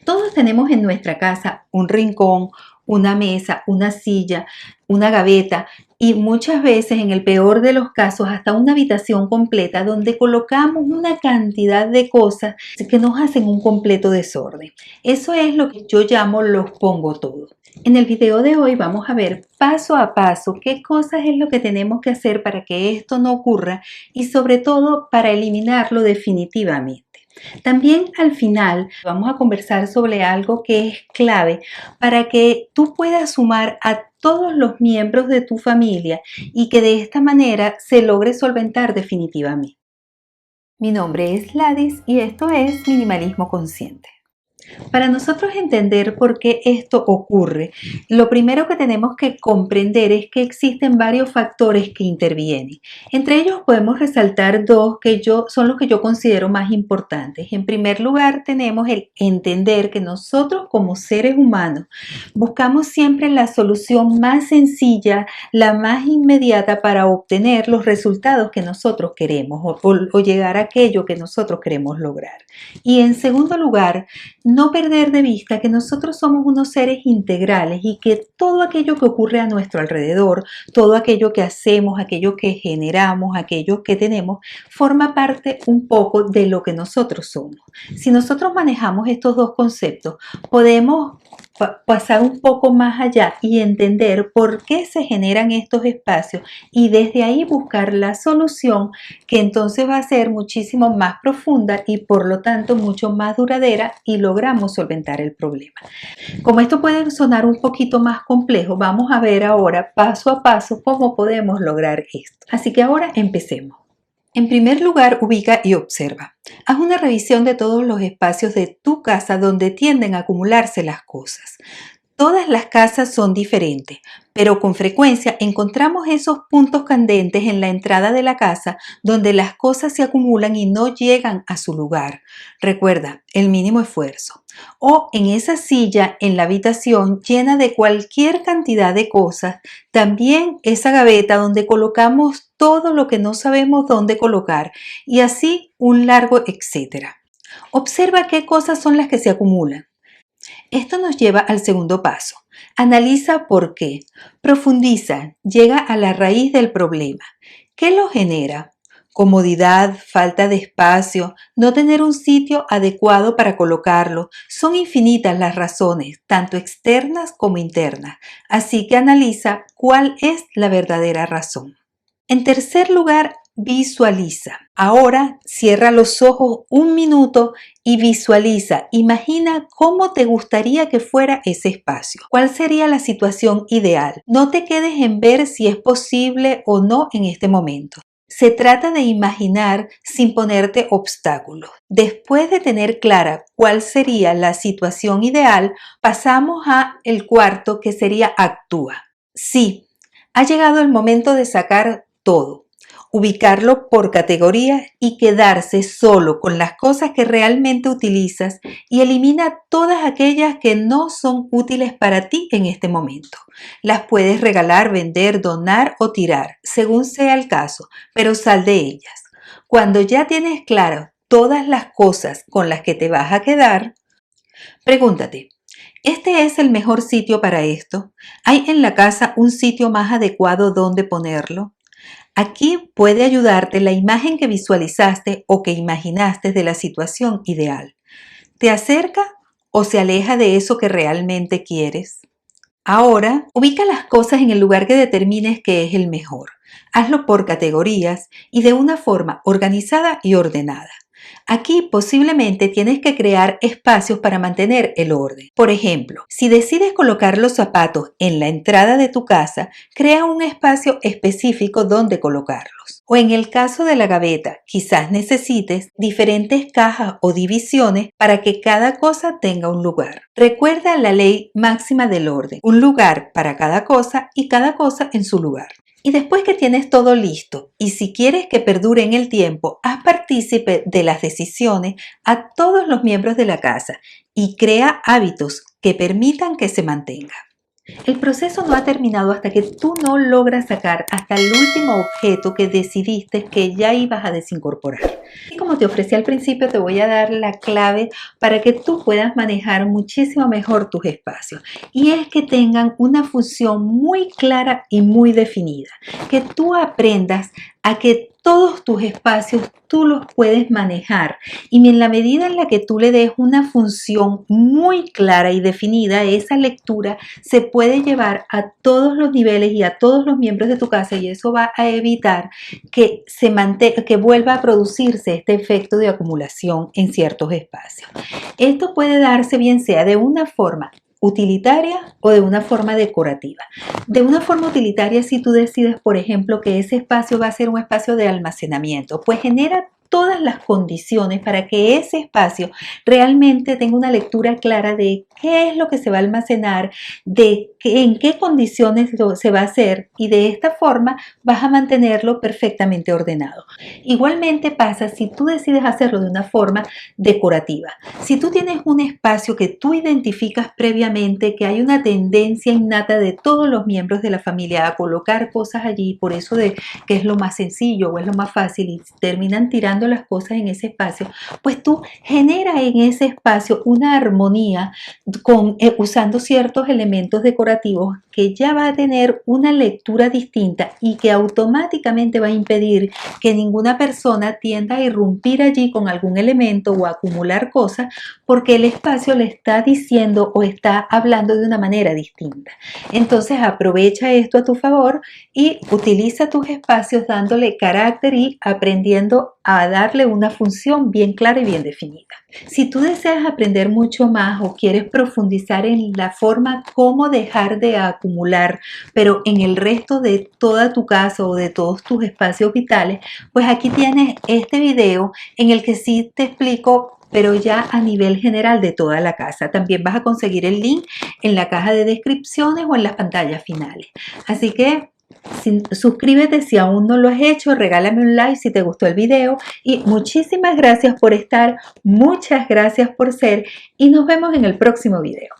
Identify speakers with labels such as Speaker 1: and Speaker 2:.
Speaker 1: Todos tenemos en nuestra casa un rincón, una mesa, una silla, una gaveta y muchas veces, en el peor de los casos, hasta una habitación completa donde colocamos una cantidad de cosas que nos hacen un completo desorden. Eso es lo que yo llamo los pongo todo. En el video de hoy vamos a ver paso a paso qué cosas es lo que tenemos que hacer para que esto no ocurra y sobre todo para eliminarlo definitivamente. También al final vamos a conversar sobre algo que es clave para que tú puedas sumar a todos los miembros de tu familia y que de esta manera se logre solventar definitivamente. Mi nombre es Ladis y esto es Minimalismo Consciente. Para nosotros entender por qué esto ocurre, lo primero que tenemos que comprender es que existen varios factores que intervienen. Entre ellos podemos resaltar dos que son los que yo considero más importantes. En primer lugar, tenemos el entender que nosotros como seres humanos buscamos siempre la solución más sencilla, la más inmediata para obtener los resultados que nosotros queremos o llegar a aquello que nosotros queremos lograr. Y en segundo lugar, no perder de vista que nosotros somos unos seres integrales y que todo aquello que ocurre a nuestro alrededor, todo aquello que hacemos, aquello que generamos, aquello que tenemos, forma parte un poco de lo que nosotros somos. Si nosotros manejamos estos dos conceptos, podemos pasar un poco más allá y entender por qué se generan estos espacios y desde ahí buscar la solución que entonces va a ser muchísimo más profunda y por lo tanto mucho más duradera y logramos solventar el problema. Como esto puede sonar un poquito más complejo, vamos a ver ahora paso a paso cómo podemos lograr esto. Así que ahora empecemos. En primer lugar, ubica y observa. Haz una revisión de todos los espacios de tu casa donde tienden a acumularse las cosas. Todas las casas son diferentes, pero con frecuencia encontramos esos puntos candentes en la entrada de la casa donde las cosas se acumulan y no llegan a su lugar. Recuerda, el mínimo esfuerzo. O en esa silla en la habitación llena de cualquier cantidad de cosas, también esa gaveta donde colocamos todo lo que no sabemos dónde colocar y así un largo etcétera. Observa qué cosas son las que se acumulan. Esto nos lleva al segundo paso. Analiza por qué. Profundiza, llega a la raíz del problema. ¿Qué lo genera? Comodidad, falta de espacio, no tener un sitio adecuado para colocarlo. Son infinitas las razones, tanto externas como internas. Así que analiza cuál es la verdadera razón. En tercer lugar, visualiza. Ahora cierra los ojos un minuto y visualiza. Imagina cómo te gustaría que fuera ese espacio. ¿Cuál sería la situación ideal? No te quedes en ver si es posible o no en este momento. Se trata de imaginar sin ponerte obstáculos. Después de tener clara cuál sería la situación ideal, pasamos a el cuarto, que sería actúa. Sí, ha llegado el momento de sacar todo, ubicarlo por categoría y quedarse solo con las cosas que realmente utilizas y elimina todas aquellas que no son útiles para ti en este momento. Las puedes regalar, vender, donar o tirar, según sea el caso, pero sal de ellas. Cuando ya tienes claro todas las cosas con las que te vas a quedar, pregúntate, ¿este es el mejor sitio para esto? ¿Hay en la casa un sitio más adecuado donde ponerlo? Aquí puede ayudarte la imagen que visualizaste o que imaginaste de la situación ideal. ¿Te acerca o se aleja de eso que realmente quieres? Ahora, ubica las cosas en el lugar que determines que es el mejor. Hazlo por categorías y de una forma organizada y ordenada. Aquí posiblemente tienes que crear espacios para mantener el orden. Por ejemplo, si decides colocar los zapatos en la entrada de tu casa, crea un espacio específico donde colocarlos. O en el caso de la gaveta, quizás necesites diferentes cajas o divisiones para que cada cosa tenga un lugar. Recuerda la ley máxima del orden, un lugar para cada cosa y cada cosa en su lugar. Y después que tienes todo listo, y si quieres que perdure en el tiempo, haz partícipe de las decisiones a todos los miembros de la casa y crea hábitos que permitan que se mantenga. El proceso no ha terminado hasta que tú no logras sacar hasta el último objeto que decidiste que ya ibas a desincorporar. Y como te ofrecí al principio, te voy a dar la clave para que tú puedas manejar muchísimo mejor tus espacios. Y es que tengan una función muy clara y muy definida. Que tú aprendas a que todos tus espacios tú los puedes manejar y en la medida en la que tú le des una función muy clara y definida, esa lectura se puede llevar a todos los niveles y a todos los miembros de tu casa, y eso va a evitar que que vuelva a producirse este efecto de acumulación en ciertos espacios. Esto puede darse bien sea de una forma utilitaria o de una forma decorativa. De una forma utilitaria, si tú decides, por ejemplo, que ese espacio va a ser un espacio de almacenamiento, pues genera todas las condiciones para que ese espacio realmente tenga una lectura clara de qué es lo que se va a almacenar, en qué condiciones se va a hacer, y de esta forma vas a mantenerlo perfectamente ordenado. Igualmente pasa si tú decides hacerlo de una forma decorativa. Si tú tienes un espacio que tú identificas previamente, que hay una tendencia innata de todos los miembros de la familia a colocar cosas allí, por eso de que es lo más sencillo o es lo más fácil y terminan tirando las cosas en ese espacio, pues tú genera en ese espacio una armonía usando ciertos elementos decorativos que ya va a tener una lectura distinta y que automáticamente va a impedir que ninguna persona tienda a irrumpir allí con algún elemento o a acumular cosas, porque el espacio le está diciendo o está hablando de una manera distinta. Entonces aprovecha esto a tu favor y utiliza tus espacios dándole carácter y aprendiendo a darle una función bien clara y bien definida. Si tú deseas aprender mucho más o quieres profundizar en la forma cómo dejar de acumular, pero en el resto de toda tu casa o de todos tus espacios vitales, pues aquí tienes este video en el que sí te explico, pero ya a nivel general de toda la casa. También vas a conseguir el link en la caja de descripciones o en las pantallas finales. Así que suscríbete si aún no lo has hecho, regálame un like si te gustó el video y muchísimas gracias por estar, muchas gracias por ser, y nos vemos en el próximo video.